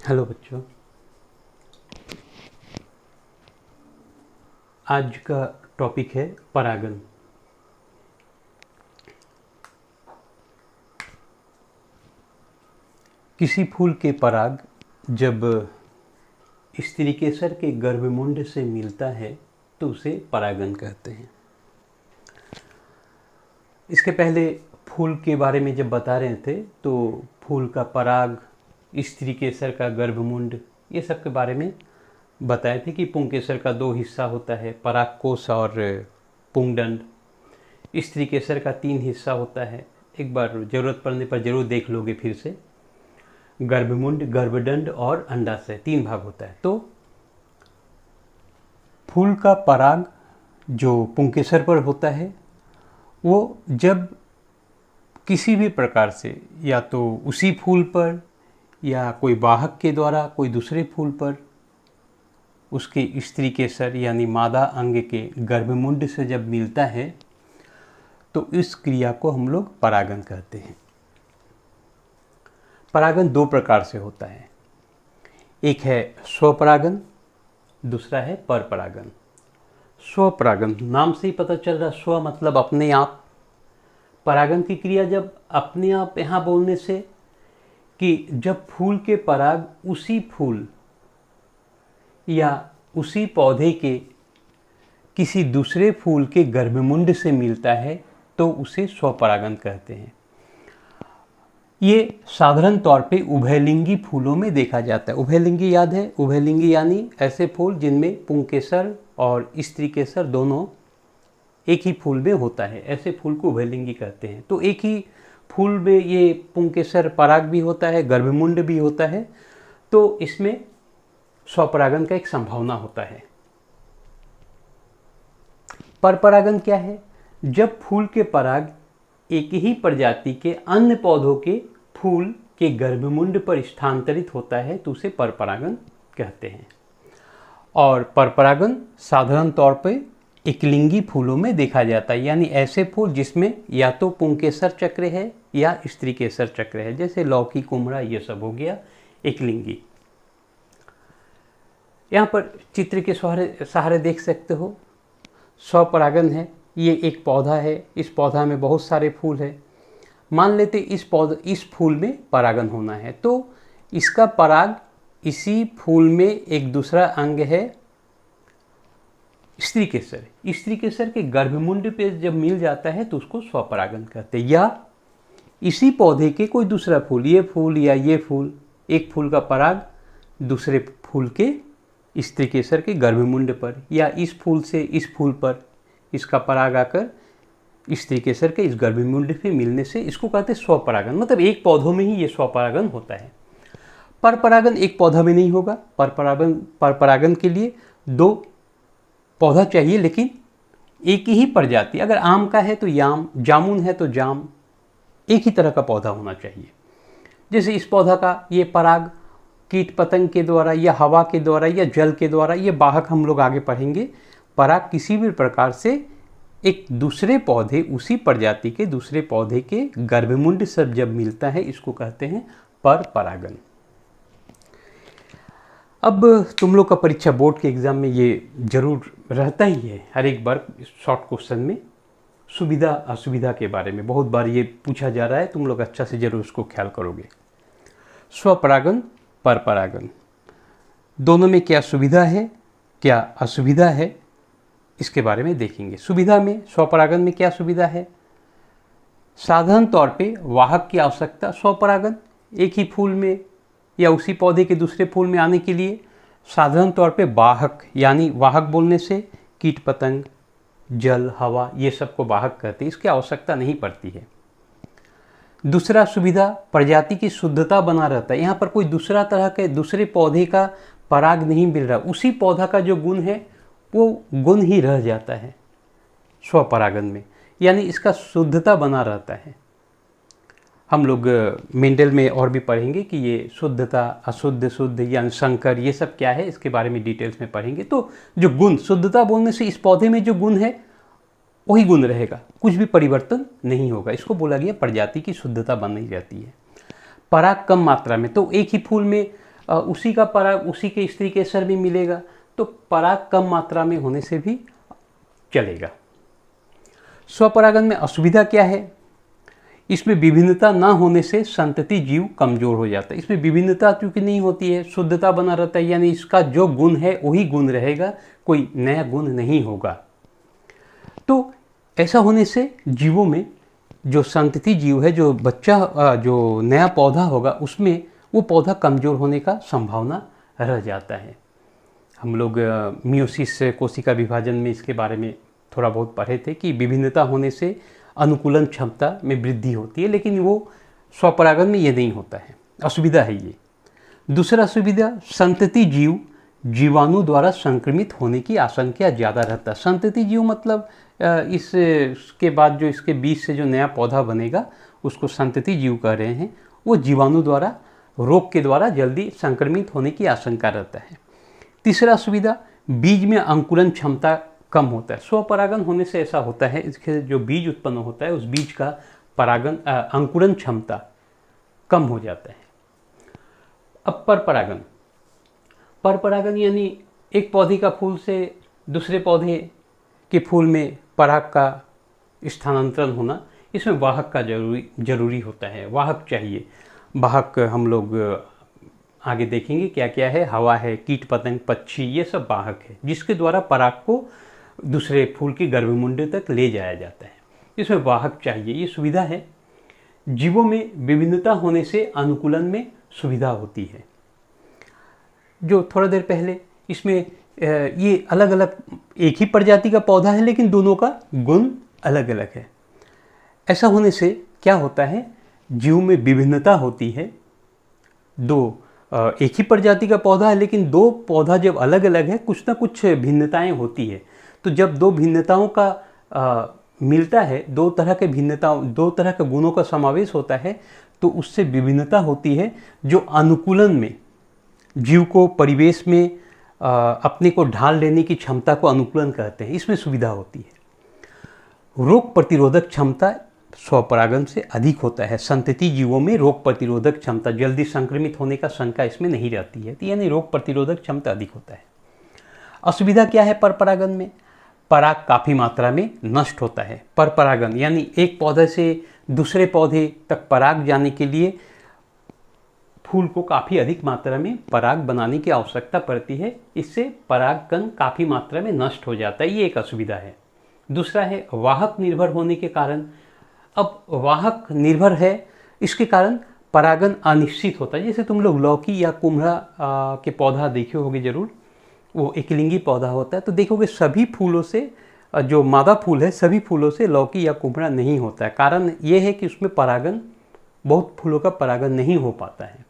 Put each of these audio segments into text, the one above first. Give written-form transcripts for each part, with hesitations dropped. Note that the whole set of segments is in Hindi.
हेलो बच्चों, आज का टॉपिक है परागन। किसी फूल के पराग जब स्त्रीकेसर के गर्भमुंड से मिलता है तो उसे परागन कहते हैं। इसके पहले फूल के बारे में जब बता रहे थे तो फूल का पराग, स्त्रीकेसर का गर्भमुंड, ये सब के बारे में बताए थे कि पुंकेसर का दो हिस्सा होता है, परागकोश और पुंगदंड। स्त्रीकेसर का 3 हिस्सा होता है। एक बार ज़रूरत पड़ने पर जरूर देख लोगे फिर से। गर्भमुंड, गर्भदंड और अंडाशय 3 भाग होता है। तो फूल का पराग जो पुंकेसर पर होता है वो जब किसी भी प्रकार से या तो उसी फूल पर या कोई वाहक के द्वारा कोई दूसरे फूल पर उसके स्त्रीकेसर यानी मादा अंग के गर्भमुंड से जब मिलता है तो इस क्रिया को हम लोग परागन कहते हैं। परागन 2 प्रकार से होता है। एक है स्वपरागन, दूसरा है परपरागन। स्वपरागन नाम से ही पता चल रहा, स्व मतलब अपने आप। परागन की क्रिया जब अपने आप यहाँ बोलने से कि जब फूल के पराग उसी फूल या उसी पौधे के किसी दूसरे फूल के गर्भमुंड से मिलता है तो उसे स्वपरागन कहते हैं। ये साधारण तौर पे उभयलिंगी फूलों में देखा जाता है। उभयलिंगी याद है? उभयलिंगी यानी ऐसे फूल जिनमें पुंकेसर और स्त्रीकेसर दोनों एक ही फूल में होता है, ऐसे फूल को उभयलिंगी कहते हैं। तो एक ही फूल में ये पुंकेसर पराग भी होता है, गर्भमुंड भी होता है, तो इसमें स्वपरागन का एक संभावना होता है। परपरागन क्या है? जब फूल के पराग एक ही प्रजाति के अन्य पौधों के फूल के गर्भमुंड पर स्थानांतरित होता है तो उसे परपरागन कहते हैं। और परपरागन साधारण तौर पर एकलिंगी फूलों में देखा जाता है, यानी ऐसे फूल जिसमें या तो पुंकेसर चक्र है या स्त्रीकेसर चक्र है, जैसे लौकी, कुम्हड़ा, ये सब हो गया एकलिंगी। यहाँ पर चित्र के सहारे देख सकते हो, स्वपरागन है। ये एक पौधा है, इस पौधा में बहुत सारे फूल है। मान लेते इस फूल में परागन होना है तो इसका पराग इसी फूल में एक दूसरा अंग है स्त्रीकेसर। स्त्रीकेसर के गर्भमुंड पे जब मिल जाता है तो उसको स्वपरागन कहते हैं। या इसी पौधे के कोई दूसरा फूल, ये फूल या ये फूल, एक फूल का पराग दूसरे फूल के स्त्रीकेसर के गर्भमुंड पर, या इस फूल से इस फूल पर इसका पराग आकर स्त्रीकेसर के इस गर्भमुंड पे मिलने से इसको कहते हैं स्वपरागन। मतलब एक पौधों में ही ये स्वपरागन होता है। परपरागन एक पौधा में नहीं होगा। परपरागन के लिए 2 पौधा चाहिए, लेकिन एक ही प्रजाति। अगर आम का है तो याम, जामुन है तो जाम, एक ही तरह का पौधा होना चाहिए। जैसे इस पौधा का ये पराग कीट पतंग के द्वारा या हवा के द्वारा या जल के द्वारा, ये वाहक हम लोग आगे पढ़ेंगे। पराग किसी भी प्रकार से एक दूसरे पौधे, उसी प्रजाति के दूसरे पौधे के गर्भमुंड से जब मिलता है इसको कहते हैं परपरागन। अब तुम लोग का परीक्षा बोर्ड के एग्जाम में ये जरूर रहता ही है, हर एक बार शॉर्ट क्वेश्चन में सुविधा असुविधा के बारे में बहुत बार ये पूछा जा रहा है। तुम लोग अच्छा से जरूर उसको ख्याल करोगे। स्वपरागन, परपरागन, दोनों में क्या सुविधा है, क्या असुविधा है, इसके बारे में देखेंगे। सुविधा में, स्वपरागन में क्या सुविधा है? साधारण तौर पे वाहक की आवश्यकता। स्वपरागन एक ही फूल में या उसी पौधे के दूसरे फूल में आने के लिए साधारण तौर पे वाहक, यानी वाहक बोलने से कीट पतंग, जल, हवा, ये सब को वाहक कहते हैं, इसकी आवश्यकता नहीं पड़ती है। दूसरा सुविधा, प्रजाति की शुद्धता बना रहता है। यहाँ पर कोई दूसरा तरह के दूसरे पौधे का पराग नहीं मिल रहा, उसी पौधा का जो गुण है वो गुण ही रह जाता है स्वपरागन में, यानी इसका शुद्धता बना रहता है। हम लोग मेंडल में और भी पढ़ेंगे कि ये शुद्धता, अशुद्ध, शुद्ध यानी संकर, ये सब क्या है इसके बारे में डिटेल्स में पढ़ेंगे। तो जो गुण, शुद्धता बोलने से इस पौधे में जो गुण है वही गुण रहेगा, कुछ भी परिवर्तन नहीं होगा। इसको बोला गया प्रजाति की शुद्धता बनी रहती है। पराग कम मात्रा में, तो एक ही फूल में उसी का पराग उसी के स्त्री केसर में मिलेगा, तो पराग कम मात्रा में होने से भी चलेगा। स्वपरागन में असुविधा क्या है? इसमें विभिन्नता ना होने से संतति जीव कमजोर हो जाता है। इसमें विभिन्नता क्योंकि नहीं होती है, शुद्धता बना रहता है, यानी इसका जो गुण है वही गुण रहेगा, कोई नया गुण नहीं होगा। तो ऐसा होने से जीवों में जो संतति जीव है, जो बच्चा जो नया पौधा होगा, उसमें वो पौधा कमजोर होने का संभावना रह जाता है। हम लोग मियोसिस कोशिका विभाजन में इसके बारे में थोड़ा बहुत पढ़े थे कि विभिन्नता होने से अनुकूलन क्षमता में वृद्धि होती है, लेकिन वो स्वपरागन में ये नहीं होता है, असुविधा है ये। दूसरा असुविधा, संतति जीव जीवाणु द्वारा संक्रमित होने की आशंका ज़्यादा रहता है। संतति जीव मतलब इसके बाद जो इसके बीज से जो नया पौधा बनेगा उसको संतति जीव कह रहे हैं। वो जीवाणु द्वारा, रोग के द्वारा जल्दी संक्रमित होने की आशंका रहता है। तीसरा असुविधा, बीज में अंकुरण क्षमता कम होता है। स्वपरागन होने से ऐसा होता है, इसके जो बीज उत्पन्न होता है उस बीज का परागन अंकुरण क्षमता कम हो जाता है। अब परपरागन, परपरागन यानी एक पौधे का फूल से दूसरे पौधे के फूल में पराग का स्थानांतरण होना। इसमें वाहक का जरूरी होता है, वाहक चाहिए। वाहक हम लोग आगे देखेंगे क्या क्या है, हवा है, कीट पतंग, पक्षी, ये सब वाहक है जिसके द्वारा पराग को दूसरे फूल के गर्भमुंड तक ले जाया जाता है। इसमें वाहक चाहिए, ये सुविधा है। जीवों में विभिन्नता होने से अनुकूलन में सुविधा होती है। जो थोड़ा देर पहले इसमें ये अलग अलग एक ही प्रजाति का पौधा है लेकिन दोनों का गुण अलग अलग है। ऐसा होने से क्या होता है, जीव में विभिन्नता होती है। एक ही प्रजाति का पौधा है लेकिन दो पौधा जब अलग अलग है, कुछ ना कुछ भिन्नताएं होती है। तो जब दो भिन्नताओं का मिलता है, दो तरह के गुणों का समावेश होता है, तो उससे विभिन्नता होती है जो अनुकूलन में जीव को परिवेश में अपने को ढाल लेने की क्षमता को अनुकूलन कहते हैं। इसमें सुविधा होती है। रोग प्रतिरोधक क्षमता स्वपरागन से अधिक होता है। संतति जीवों में रोग प्रतिरोधक क्षमता, जल्दी संक्रमित होने का शंका इसमें नहीं रहती है, यानी रोग प्रतिरोधक क्षमता अधिक होता है। असुविधा क्या है परपरागन में? पराग काफ़ी मात्रा में नष्ट होता है। परपरागन यानी एक पौधे से दूसरे पौधे तक पराग जाने के लिए फूल को काफ़ी अधिक मात्रा में पराग बनाने की आवश्यकता पड़ती है। इससे परागकण काफ़ी मात्रा में नष्ट हो जाता है, ये एक असुविधा है। दूसरा है वाहक निर्भर होने के कारण। अब वाहक निर्भर है, इसके कारण परागन अनिश्चित होता है। जैसे तुम लोग लौकी या कुम्हरा के पौधा देखे होगे जरूर, वो एकलिंगी पौधा होता है, तो देखोगे सभी फूलों से, जो मादा फूल है सभी फूलों से लौकी या कुम्हरा नहीं होता है। कारण ये है कि उसमें परागन, बहुत फूलों का परागन नहीं हो पाता है,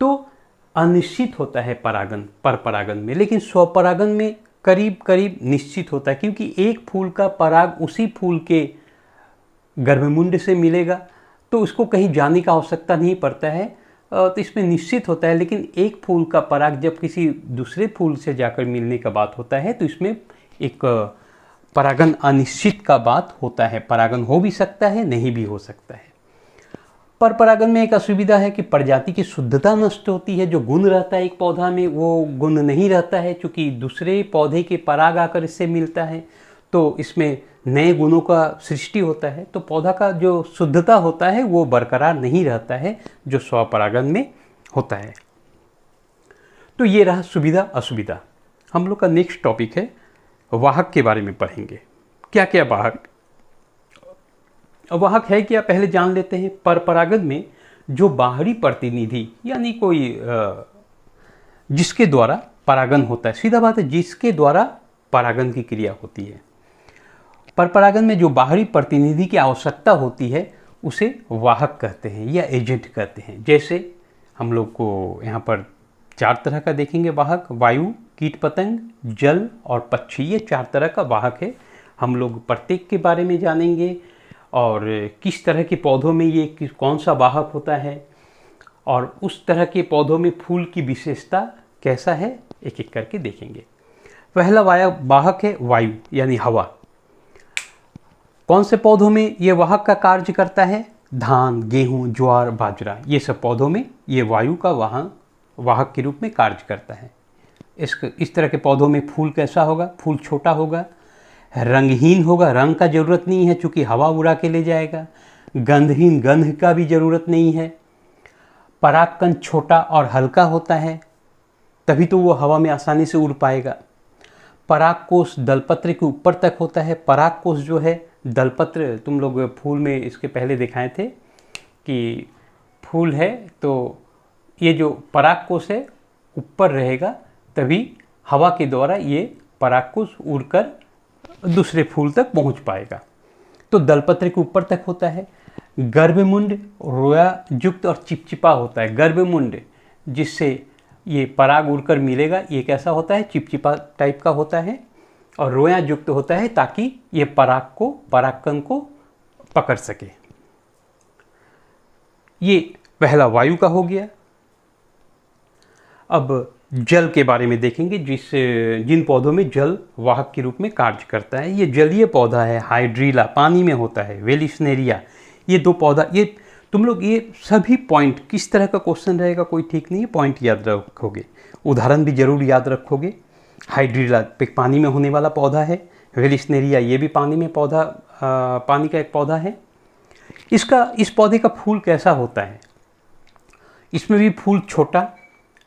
तो अनिश्चित होता है परागन परपरागन में। लेकिन स्वपरागन में करीब करीब निश्चित होता है, क्योंकि एक फूल का पराग उसी फूल के गर्भमुंड से मिलेगा, तो उसको कहीं जाने का आवश्यकता नहीं पड़ता है, तो इसमें निश्चित होता है। लेकिन एक फूल का पराग जब किसी दूसरे फूल से जाकर मिलने का बात होता है, तो इसमें एक परागन अनिश्चित का बात होता है। परागन हो भी सकता है, नहीं भी हो सकता है। परपरागन में एक असुविधा है कि प्रजाति की शुद्धता नष्ट होती है। जो गुण रहता है एक पौधा में, वो गुण नहीं रहता है, क्योंकि दूसरे पौधे के पराग आकर इससे मिलता है, तो इसमें नए गुणों का सृष्टि होता है। तो पौधा का जो शुद्धता होता है वो बरकरार नहीं रहता है, जो स्वपरागन में होता है। तो ये रहा सुविधा असुविधा। हम लोग का नेक्स्ट टॉपिक है वाहक के बारे में पढ़ेंगे। क्या क्या वाहक, वाहक है क्या पहले जान लेते हैं। परपरागन में जो बाहरी प्रतिनिधि, यानी कोई जिसके द्वारा परागन होता है, सीधा बात है, जिसके द्वारा परागन की क्रिया होती है। परपरागन में जो बाहरी प्रतिनिधि की आवश्यकता होती है उसे वाहक कहते हैं या एजेंट कहते हैं। जैसे हम लोग को यहाँ पर 4 तरह का देखेंगे वाहक, वायु, कीट पतंग, जल और पक्षी, ये 4 तरह का वाहक है। हम लोग प्रत्येक के बारे में जानेंगे और किस तरह के पौधों में ये कौन सा वाहक होता है, और उस तरह के पौधों में फूल की विशेषता कैसा है, एक एक करके देखेंगे। पहला वाहक है वायु यानी हवा। कौन से पौधों में ये वाहक का कार्य करता है? धान, गेहूं, ज्वार, बाजरा, ये सब पौधों में ये वायु का वाहक वाहक के रूप में कार्य करता है। इस तरह के पौधों में फूल कैसा होगा? फूल छोटा होगा, रंगहीन होगा, रंग का ज़रूरत नहीं है चूँकि हवा उड़ा के ले जाएगा। गंधहीन, गंध का भी ज़रूरत नहीं है। परागकण छोटा और हल्का होता है, तभी तो वो हवा में आसानी से उड़ पाएगा। परागकोश दलपत्र के ऊपर तक होता है। परागकोश जो है, दलपत्र तुम लोग फूल में इसके पहले दिखाए थे कि फूल है तो ये जो परागकोश है ऊपर रहेगा, तभी हवा के द्वारा ये परागकोश उड़कर दूसरे फूल तक पहुंच पाएगा। तो दलपत्र के ऊपर तक होता है। गर्भमुंड रोया युक्त और चिपचिपा होता है। गर्भमुंड जिससे ये पराग उड़कर मिलेगा, ये कैसा होता है? चिपचिपा टाइप का होता है और रोया युक्त होता है ताकि ये परागकण को पकड़ सके। ये पहला वायु का हो गया। अब जल के बारे में देखेंगे, जिन पौधों में जल वाहक के रूप में कार्य करता है। ये जलीय पौधा है, हाइड्रीला पानी में होता है, वेलिस्नेरिया, ये दो पौधा। ये तुम लोग ये सभी पॉइंट, किस तरह का क्वेश्चन रहेगा कोई ठीक नहीं है, पॉइंट याद रखोगे, उदाहरण भी जरूर याद रखोगे। हाइड्रीला पानी में होने वाला पौधा है, वेलिस्नेरिया ये भी पानी में पौधा, पानी का एक पौधा है। इस पौधे का फूल कैसा होता है? इसमें भी फूल छोटा,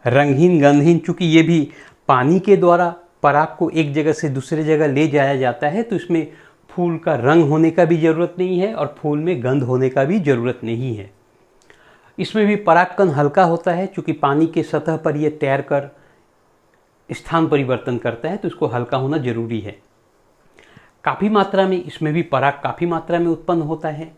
रंगहीन, गंधहीन, चूँकि ये भी पानी के द्वारा पराग को एक जगह से दूसरे जगह ले जाया जाता है, तो इसमें फूल का रंग होने का भी ज़रूरत नहीं है और फूल में गंध होने का भी ज़रूरत नहीं है। इसमें भी परागकण हल्का होता है, चूँकि पानी के सतह पर यह तैरकर स्थान परिवर्तन करता है, तो इसको हल्का होना जरूरी है। काफ़ी मात्रा में इसमें भी पराग काफ़ी मात्रा में उत्पन्न होता है।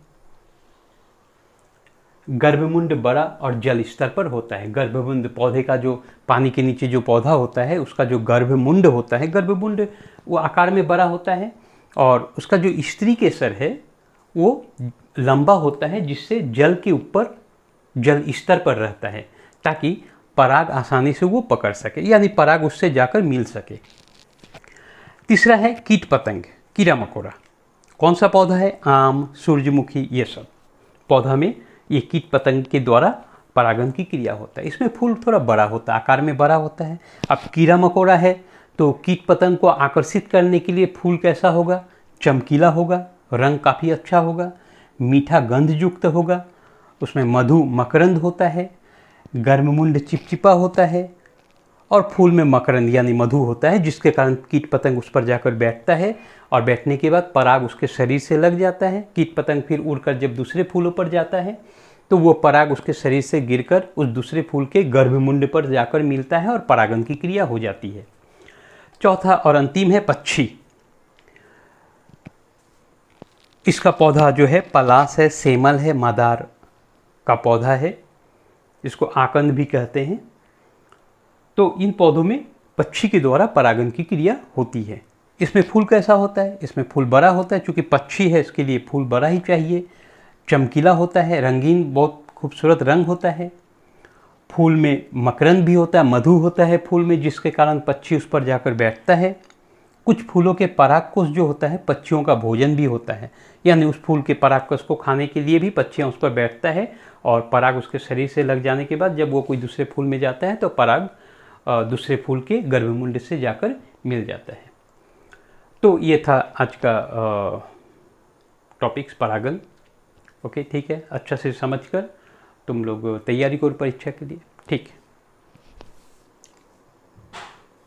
गर्भमुंड बड़ा और जल स्तर पर होता है। गर्भमुंड पौधे का जो पानी के नीचे जो पौधा होता है उसका जो गर्भमुंड होता है, गर्भमुंड वो आकार में बड़ा होता है और उसका जो स्त्री केसर है वो लंबा होता है, जिससे जल के ऊपर जल स्तर पर रहता है ताकि पराग आसानी से वो पकड़ सके, यानी पराग उससे जाकर मिल सके। तीसरा है कीट पतंग, कीड़ा मकोड़ा। कौन सा पौधा है? आम, सूरजमुखी, ये सब पौधा में ये कीट पतंग के द्वारा परागण की क्रिया होता है। इसमें फूल थोड़ा बड़ा होता है, आकार में बड़ा होता है। अब कीड़ा मकोड़ा है तो कीट पतंग को आकर्षित करने के लिए फूल कैसा होगा? चमकीला होगा, रंग काफ़ी अच्छा होगा, मीठा गंध युक्त होगा, उसमें मधु मकरंद होता है, गर्भमुंड चिपचिपा होता है और फूल में मकरंद यानी मधु होता है, जिसके कारण कीट पतंग उस पर जाकर बैठता है और बैठने के बाद पराग उसके शरीर से लग जाता है। कीट पतंग फिर उड़कर जब दूसरे फूलों पर जाता है तो वो पराग उसके शरीर से गिरकर उस दूसरे फूल के गर्भमुंड पर जाकर मिलता है और परागण की क्रिया हो जाती है। चौथा और अंतिम है पक्षी। इसका पौधा जो है पलाश है, सेमल है, मादार का पौधा है, इसको आकंद भी कहते हैं। तो इन पौधों में पक्षी के द्वारा परागण की क्रिया होती है। इसमें फूल कैसा होता है? इसमें फूल बड़ा होता है, चूँकि पक्षी है इसके लिए फूल बड़ा ही चाहिए। चमकीला होता है, रंगीन, बहुत खूबसूरत रंग होता है। फूल में मकरंद भी होता है, मधु होता है फूल में, जिसके कारण पक्षी उस पर जाकर बैठता है। कुछ फूलों के परागकोश जो होता है पक्षियों का भोजन भी होता है, यानी उस फूल के परागकोश को खाने के लिए भी पक्षियाँ उस पर बैठता है और पराग उसके शरीर से लग जाने के बाद जब वो कोई दूसरे फूल में जाता है तो पराग दूसरे फूल के गर्भमुंड से जाकर मिल जाता है। तो ये था आज का टॉपिक्स परागण। ओके, ठीक है, अच्छा से समझकर तुम लोग तैयारी करो परीक्षा के लिए। ठीक है।